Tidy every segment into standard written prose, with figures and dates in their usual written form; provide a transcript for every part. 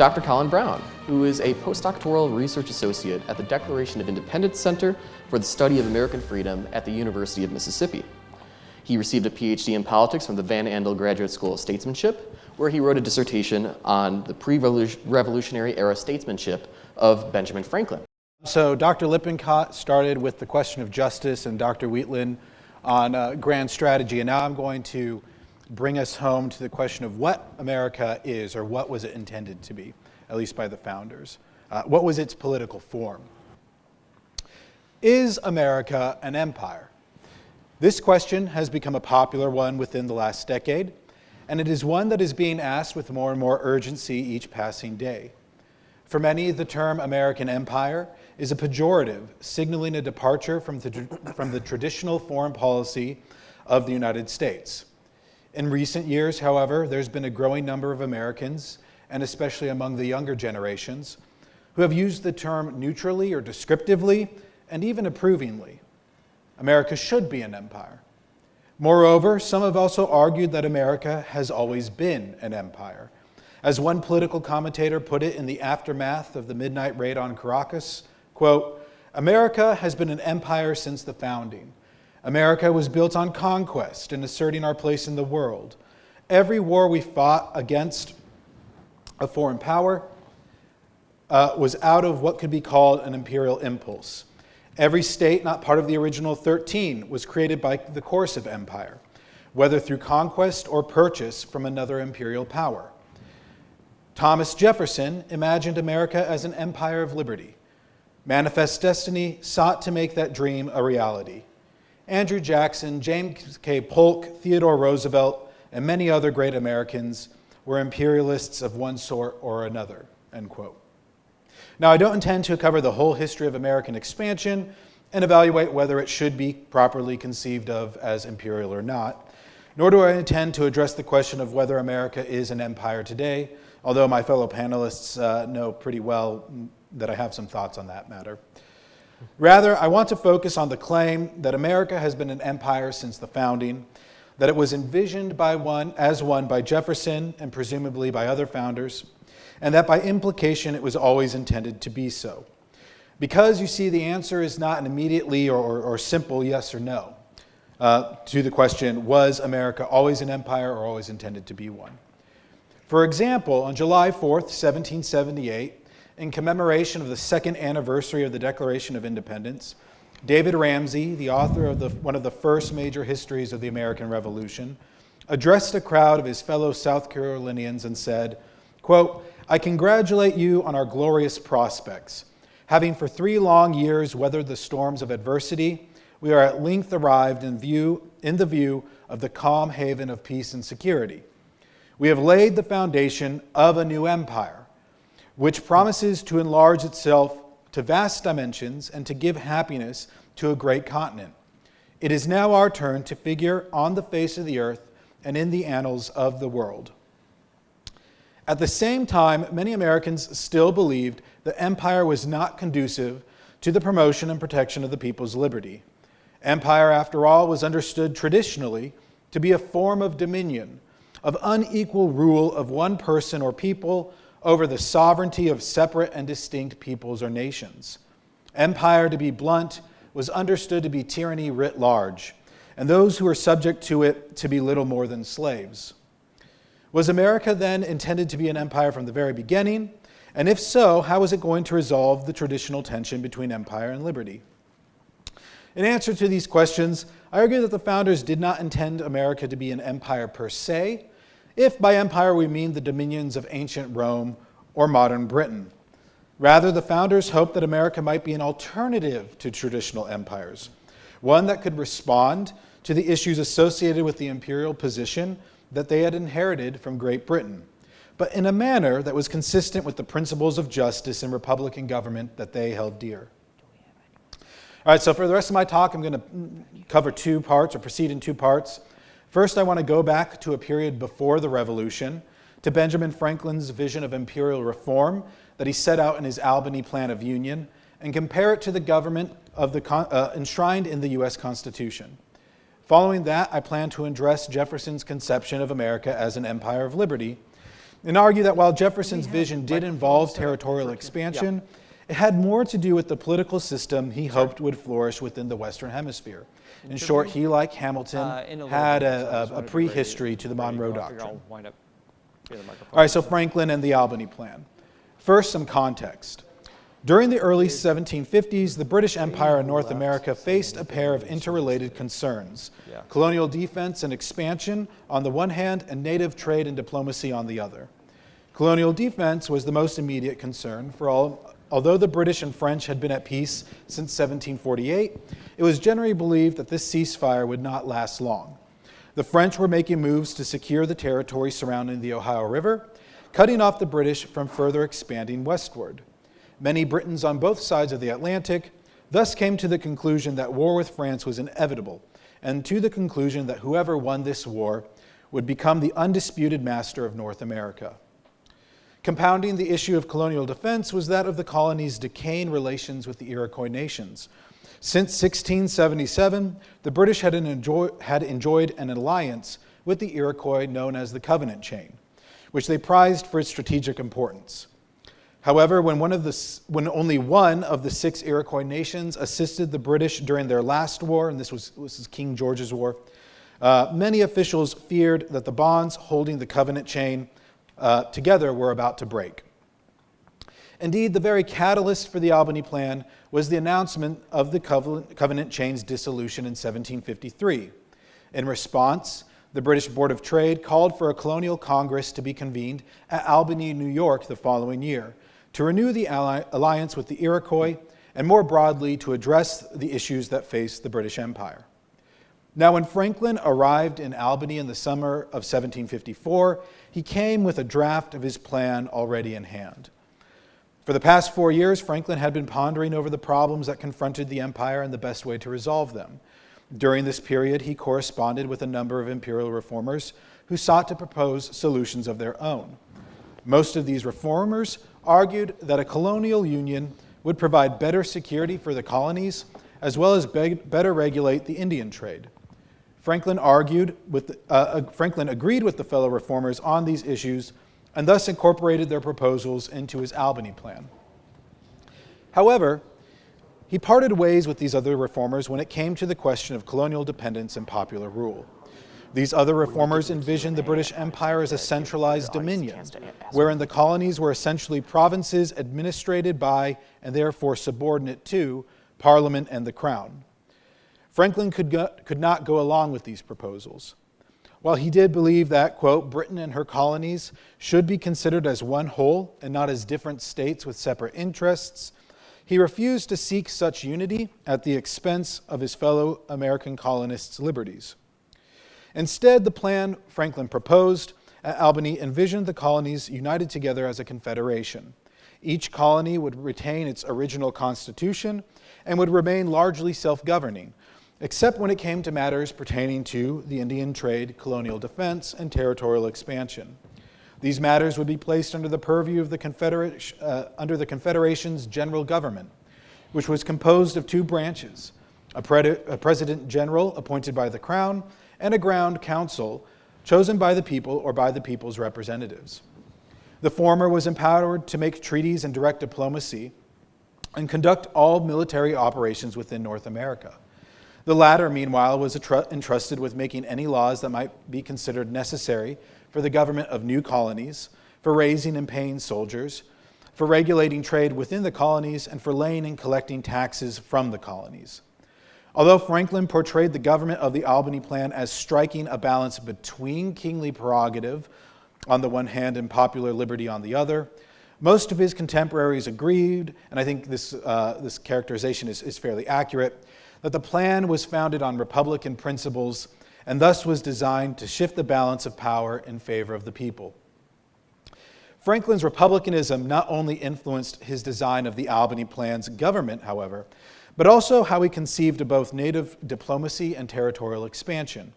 Dr. Colin Brown, who is a postdoctoral research associate at the Declaration of Independence Center for the Study of American Freedom at the University of Mississippi. He received a PhD in politics from the Van Andel Graduate School of Statesmanship, where he wrote a dissertation on the pre-revolutionary era statesmanship of Benjamin Franklin. So Dr. Lippincott started with the question of justice and Dr. Wheatland on grand strategy, and now I'm going to bring us home to the question of what America is, or what was it intended to be, at least by the founders. What was its political form? Is America an empire? This question has become a popular one within the last decade, and it is one that is being asked with more and more urgency each passing day. For many, the term American empire is a pejorative, signaling a departure from the traditional foreign policy of the United States. In recent years, however, there's been a growing number of Americans, and especially among the younger generations, who have used the term neutrally or descriptively, and even approvingly. America should be an empire. Moreover, some have also argued that America has always been an empire. As one political commentator put it in the aftermath of the midnight raid on Caracas, quote, "America has been an empire since the founding. America was built on conquest and asserting our place in the world. Every war we fought against a foreign power was out of what could be called an imperial impulse. Every state not part of the original 13 was created by the course of empire, whether through conquest or purchase from another imperial power. Thomas Jefferson imagined America as an empire of liberty. Manifest Destiny sought to make that dream a reality. Andrew Jackson, James K. Polk, Theodore Roosevelt, and many other great Americans were imperialists of one sort or another," end quote. Now, I don't intend to cover the whole history of American expansion and evaluate whether it should be properly conceived of as imperial or not, nor do I intend to address the question of whether America is an empire today, although my fellow panelists know pretty well that I have some thoughts on that matter. Rather, I want to focus on the claim that America has been an empire since the founding, that it was envisioned as one by Jefferson and presumably by other founders, and that by implication it was always intended to be so. Because, you see, the answer is not an immediately or simple yes or no to the question, was America always an empire or always intended to be one? For example, on July 4th, 1778, in commemoration of the second anniversary of the Declaration of Independence, David Ramsey, the author of one of the first major histories of the American Revolution, addressed a crowd of his fellow South Carolinians and said, quote, "I congratulate you on our glorious prospects. Having for 3 long years weathered the storms of adversity, we are at length arrived in the view of the calm haven of peace and security. We have laid the foundation of a new empire, which promises to enlarge itself to vast dimensions and to give happiness to a great continent. It is now our turn to figure on the face of the earth and in the annals of the world." At the same time, many Americans still believed that empire was not conducive to the promotion and protection of the people's liberty. Empire, after all, was understood traditionally to be a form of dominion, of unequal rule of one person or people over the sovereignty of separate and distinct peoples or nations. Empire, to be blunt, was understood to be tyranny writ large, and those who were subject to it to be little more than slaves. Was America then intended to be an empire from the very beginning? And if so, how was it going to resolve the traditional tension between empire and liberty? In answer to these questions, I argue that the founders did not intend America to be an empire per se, if by empire we mean the dominions of ancient Rome or modern Britain. Rather, the founders hoped that America might be an alternative to traditional empires, one that could respond to the issues associated with the imperial position that they had inherited from Great Britain, but in a manner that was consistent with the principles of justice and republican government that they held dear. All right, so for the rest of my talk, I'm going to cover 2 parts, or proceed in 2 parts. First, I want to go back to a period before the Revolution, to Benjamin Franklin's vision of imperial reform that he set out in his Albany Plan of Union, and compare it to the government enshrined in the U.S. Constitution. Following that, I plan to address Jefferson's conception of America as an empire of liberty, and argue that while Jefferson's vision did involve territorial expansion, it had more to do with the political system he hoped would flourish within the Western Hemisphere. In short, he, like Hamilton, had a prehistory to the Monroe Doctrine. All right, so Franklin and the Albany Plan. First, some context. During the early 1750s, the British Empire in North America faced a pair of interrelated concerns: colonial defense and expansion on the one hand, and native trade and diplomacy on the other. Colonial defense was the most immediate concern, for although the British and French had been at peace since 1748, it was generally believed that this ceasefire would not last long. The French were making moves to secure the territory surrounding the Ohio River, cutting off the British from further expanding westward. Many Britons on both sides of the Atlantic thus came to the conclusion that war with France was inevitable, and to the conclusion that whoever won this war would become the undisputed master of North America. Compounding the issue of colonial defense was that of the colony's decaying relations with the Iroquois nations. Since 1677, the British had enjoyed an alliance with the Iroquois known as the Covenant Chain, which they prized for its strategic importance. However, when only one of the 6 Iroquois nations assisted the British during their last war, and this was King George's War, many officials feared that the bonds holding the Covenant Chain together were about to break. Indeed, the very catalyst for the Albany Plan was the announcement of the Covenant Chain's dissolution in 1753. In response, the British Board of Trade called for a colonial congress to be convened at Albany, New York the following year, to renew the alliance with the Iroquois, and more broadly to address the issues that faced the British Empire. Now, when Franklin arrived in Albany in the summer of 1754, he came with a draft of his plan already in hand. For the past 4 years, Franklin had been pondering over the problems that confronted the empire and the best way to resolve them. During this period, he corresponded with a number of imperial reformers who sought to propose solutions of their own. Most of these reformers argued that a colonial union would provide better security for the colonies, as well as better regulate the Indian trade. Franklin agreed with the fellow reformers on these issues, and thus incorporated their proposals into his Albany Plan. However, he parted ways with these other reformers when it came to the question of colonial dependence and popular rule. These other reformers envisioned the British Empire as a centralized dominion, wherein the colonies were essentially provinces administrated by, and therefore subordinate to, Parliament and the Crown. Franklin could not go along with these proposals. While he did believe that, quote, Britain and her colonies should be considered as one whole and not as different states with separate interests, he refused to seek such unity at the expense of his fellow American colonists' liberties. Instead, the plan Franklin proposed at Albany envisioned the colonies united together as a confederation. Each colony would retain its original constitution and would remain largely self-governing, except when it came to matters pertaining to the Indian trade, colonial defense, and territorial expansion. These matters would be placed under the purview of the Confederation's general government, which was composed of 2 branches, a President General appointed by the Crown, and a Ground Council chosen by the people or by the people's representatives. The former was empowered to make treaties and direct diplomacy and conduct all military operations within North America. The latter, meanwhile, was entrusted with making any laws that might be considered necessary for the government of new colonies, for raising and paying soldiers, for regulating trade within the colonies, and for laying and collecting taxes from the colonies. Although Franklin portrayed the government of the Albany Plan as striking a balance between kingly prerogative on the one hand and popular liberty on the other, most of his contemporaries agreed, and I think this characterization is fairly accurate, that the plan was founded on Republican principles and thus was designed to shift the balance of power in favor of the people. Franklin's republicanism not only influenced his design of the Albany Plan's government, however, but also how he conceived of both native diplomacy and territorial expansion.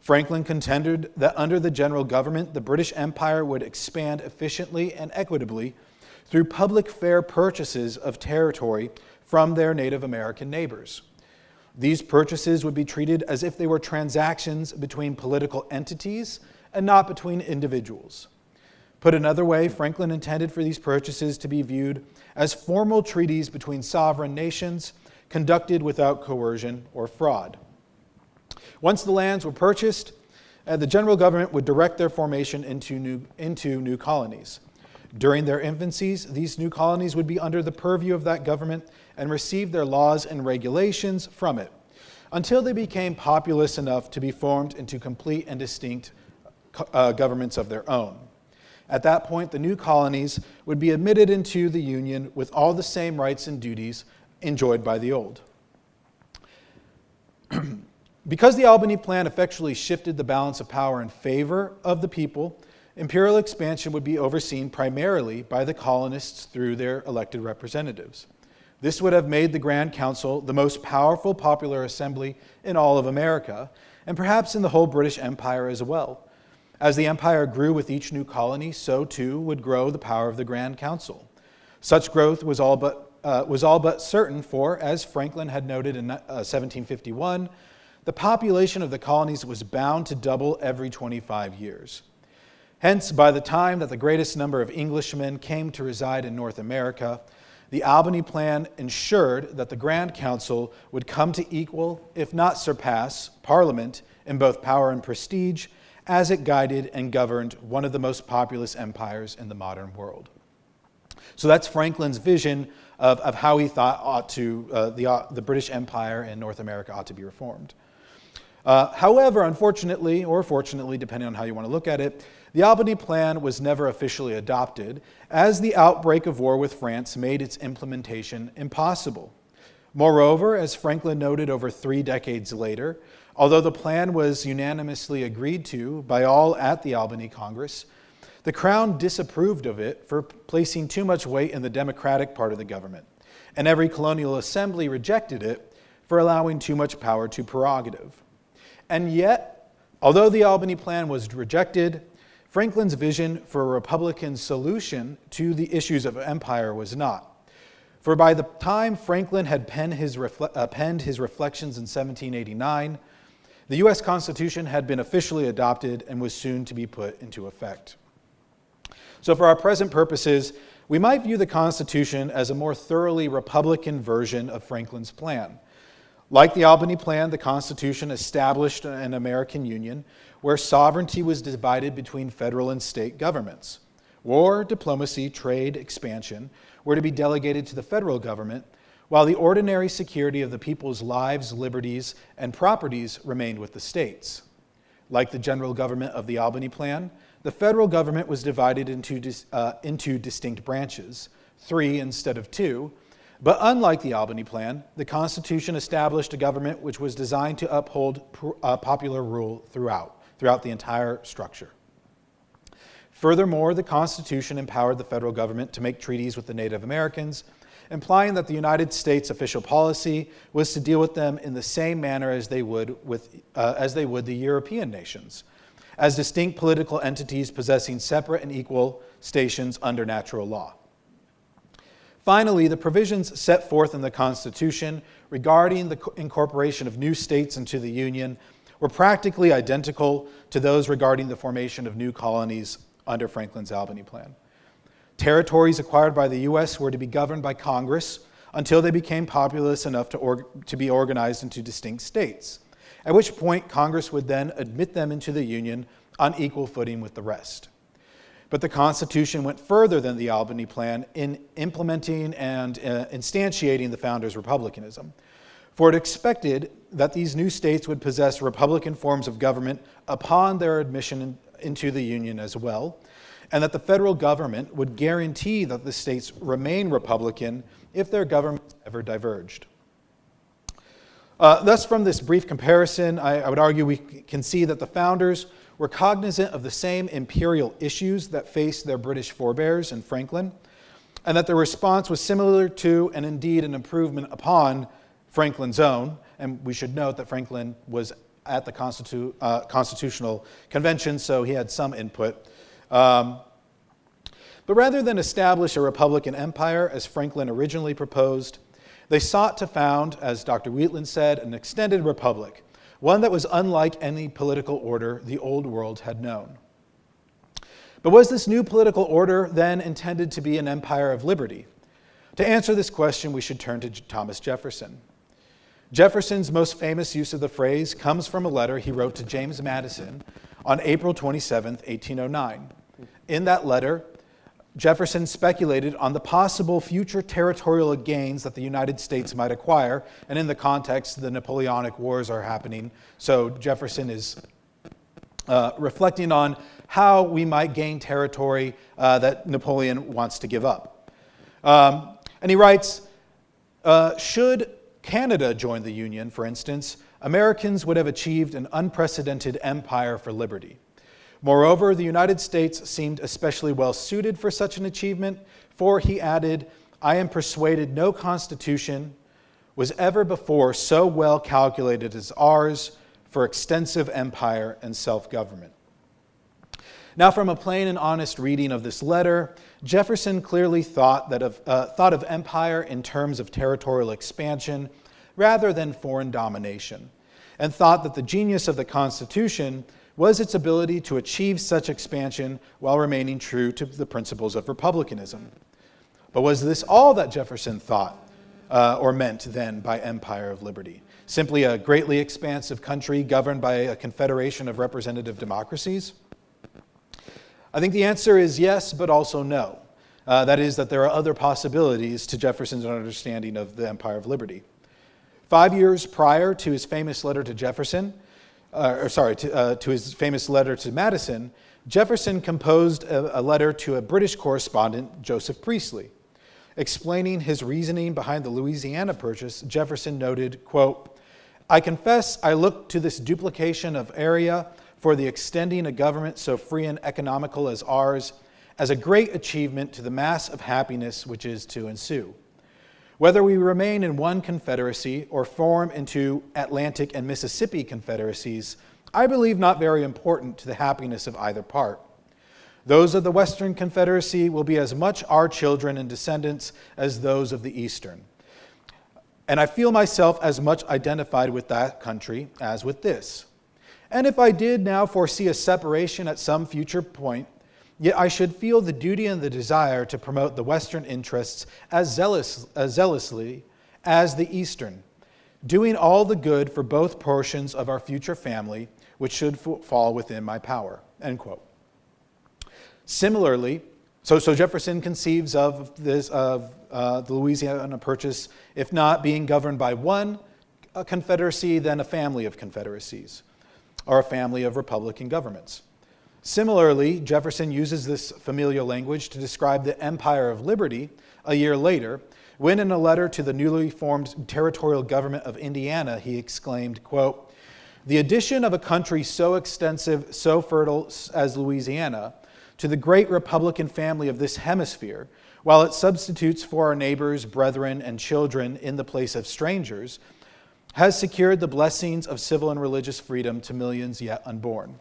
Franklin contended that under the general government, the British Empire would expand efficiently and equitably through public fair purchases of territory from their Native American neighbors. These purchases would be treated as if they were transactions between political entities and not between individuals. Put another way, Franklin intended for these purchases to be viewed as formal treaties between sovereign nations conducted without coercion or fraud. Once the lands were purchased, the general government would direct their formation into new colonies. During their infancies, these new colonies would be under the purview of that government and receive their laws and regulations from it, until they became populous enough to be formed into complete and distinct governments of their own. At that point, the new colonies would be admitted into the Union with all the same rights and duties enjoyed by the old. Because the Albany Plan effectually shifted the balance of power in favor of the people, imperial expansion would be overseen primarily by the colonists through their elected representatives. This would have made the Grand Council the most powerful popular assembly in all of America, and perhaps in the whole British Empire as well. As the empire grew with each new colony, so too would grow the power of the Grand Council. Such growth was all but certain, for, as Franklin had noted in 1751, the population of the colonies was bound to double every 25 years. Hence, by the time that the greatest number of Englishmen came to reside in North America, the Albany Plan ensured that the Grand Council would come to equal, if not surpass, Parliament in both power and prestige, as it guided and governed one of the most populous empires in the modern world. So that's Franklin's vision of how he thought the British Empire in North America ought to be reformed. However, unfortunately, or fortunately, depending on how you want to look at it, the Albany Plan was never officially adopted, as the outbreak of war with France made its implementation impossible. Moreover, as Franklin noted over 3 decades later, although the plan was unanimously agreed to by all at the Albany Congress, the Crown disapproved of it for placing too much weight in the democratic part of the government, and every colonial assembly rejected it for allowing too much power to prerogative. And yet, although the Albany Plan was rejected, Franklin's vision for a Republican solution to the issues of empire was not. For by the time Franklin had penned his reflections in 1789, the U.S. Constitution had been officially adopted and was soon to be put into effect. So for our present purposes, we might view the Constitution as a more thoroughly Republican version of Franklin's plan. Like the Albany Plan, the Constitution established an American Union where sovereignty was divided between federal and state governments. War, diplomacy, trade, expansion were to be delegated to the federal government, while the ordinary security of the people's lives, liberties, and properties remained with the states. Like the general government of the Albany Plan, the federal government was divided into distinct branches, 3 instead of 2, but unlike the Albany Plan, the Constitution established a government which was designed to uphold popular rule throughout the entire structure. Furthermore, the Constitution empowered the federal government to make treaties with the Native Americans, implying that the United States official policy was to deal with them in the same manner as they would the European nations, as distinct political entities possessing separate and equal stations under natural law. Finally, the provisions set forth in the Constitution regarding the incorporation of new states into the Union were practically identical to those regarding the formation of new colonies under Franklin's Albany Plan. Territories acquired by the U.S. were to be governed by Congress until they became populous enough to be organized into distinct states, at which point Congress would then admit them into the Union on equal footing with the rest. But the Constitution went further than the Albany Plan in implementing and instantiating the founders' republicanism, for it expected that these new states would possess republican forms of government upon their admission into the Union as well, and that the federal government would guarantee that the states remain republican if their governments ever diverged. Thus, from this brief comparison, I would argue we can see that the founders were cognizant of the same imperial issues that faced their British forebears in Franklin, and that their response was similar to, and indeed an improvement upon, Franklin's own. And we should note that Franklin was at the Constitutional Convention, so he had some input. But rather than establish a republican empire, as Franklin originally proposed, they sought to found, as Dr. Wheatland said, an extended republic, one that was unlike any political order the old world had known. But was this new political order then intended to be an empire of liberty? To answer this question, we should turn to Thomas Jefferson. Jefferson's most famous use of the phrase comes from a letter he wrote to James Madison on April 27, 1809. In that letter, Jefferson speculated on the possible future territorial gains that the United States might acquire, and in the context, the Napoleonic Wars are happening, so Jefferson is reflecting on how we might gain territory that Napoleon wants to give up. And he writes, should Canada join the Union, for instance, Americans would have achieved an unprecedented empire for liberty. Moreover, the United States seemed especially well suited for such an achievement, for he added, I am persuaded no constitution was ever before so well calculated as ours for extensive empire and self-government. Now, from a plain and honest reading of this letter, Jefferson clearly thought of empire in terms of territorial expansion rather than foreign domination, and thought that the genius of the Constitution was its ability to achieve such expansion while remaining true to the principles of republicanism. But was this all that Jefferson thought or meant then by empire of liberty? Simply a greatly expansive country governed by a confederation of representative democracies? I think the answer is yes, but also no. That is, that there are other possibilities to Jefferson's understanding of the empire of liberty. 5 years prior to his famous letter to to his famous letter to Madison, Jefferson composed a letter to a British correspondent, Joseph Priestley. Explaining his reasoning behind the Louisiana Purchase, Jefferson noted, quote, I confess I look to this duplication of area for the extending a government so free and economical as ours as a great achievement to the mass of happiness which is to ensue. Whether we remain in one confederacy or form into Atlantic and Mississippi confederacies, I believe not very important to the happiness of either part. Those of the Western Confederacy will be as much our children and descendants as those of the Eastern. And I feel myself as much identified with that country as with this. And if I did now foresee a separation at some future point, yet I should feel the duty and the desire to promote the Western interests as zealously as the Eastern, doing all the good for both portions of our future family, which should fall within my power, end quote. Similarly, so Jefferson conceives of the Louisiana Purchase, if not being governed by one confederacy, then a family of confederacies, or a family of republican governments. Similarly, Jefferson uses this familiar language to describe the Empire of Liberty a year later, when in a letter to the newly formed territorial government of Indiana, he exclaimed, quote, the addition of a country so extensive, so fertile as Louisiana to the great republican family of this hemisphere, while it substitutes for our neighbors, brethren, and children in the place of strangers, has secured the blessings of civil and religious freedom to millions yet unborn.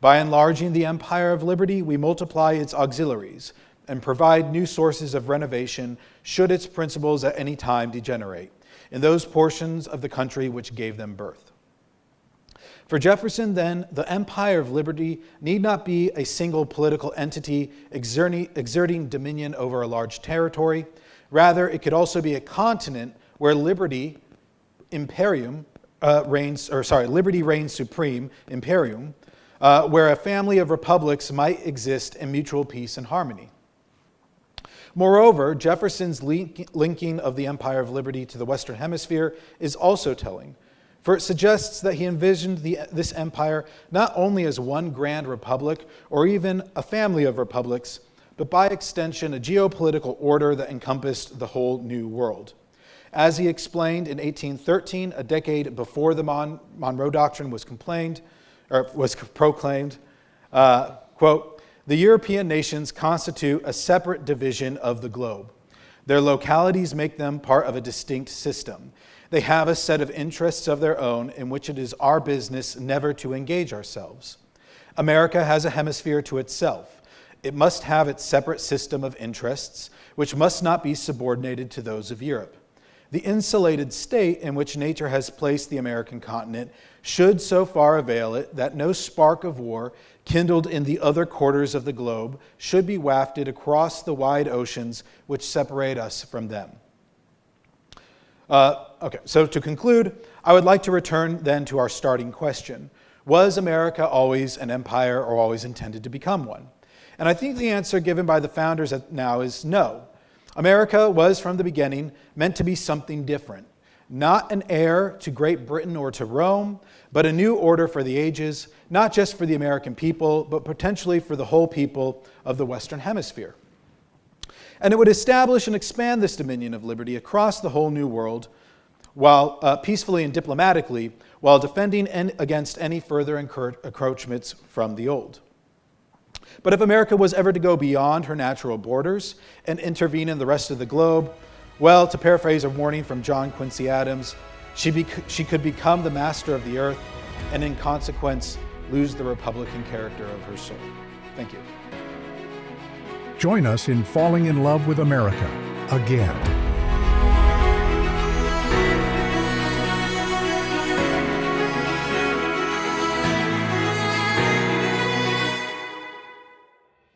By enlarging the empire of liberty, we multiply its auxiliaries and provide new sources of renovation should its principles at any time degenerate in those portions of the country which gave them birth. For Jefferson, then, the empire of liberty need not be a single political entity exerting dominion over a large territory. Rather, it could also be a continent where liberty reigns supreme, imperium, where a family of republics might exist in mutual peace and harmony. Moreover, Jefferson's linking of the Empire of Liberty to the Western Hemisphere is also telling, for it suggests that he envisioned this empire not only as one grand republic or even a family of republics, but by extension a geopolitical order that encompassed the whole New World. As he explained in 1813, a decade before the Monroe Doctrine was proclaimed, quote, the European nations constitute a separate division of the globe. Their localities make them part of a distinct system. They have a set of interests of their own in which it is our business never to engage ourselves. America has a hemisphere to itself. It must have its separate system of interests, which must not be subordinated to those of Europe. the insulated state in which nature has placed the American continent should so far avail it that no spark of war kindled in the other quarters of the globe should be wafted across the wide oceans which separate us from them. Okay, so to conclude, I would like to return then to our starting question. Was America always an empire or always intended to become one? And I think the answer given by the founders now is no. America was from the beginning meant to be something different. Not an heir to Great Britain or to Rome, but a new order for the ages, not just for the American people, but potentially for the whole people of the Western Hemisphere. And it would establish and expand this dominion of liberty across the whole new world, while peacefully and diplomatically, while defending against any further encroachments from the old. But if America was ever to go beyond her natural borders and intervene in the rest of the globe, well, to paraphrase a warning from John Quincy Adams, she could become the master of the earth and in consequence lose the Republican character of her soul. Thank you. Join us in falling in love with America again.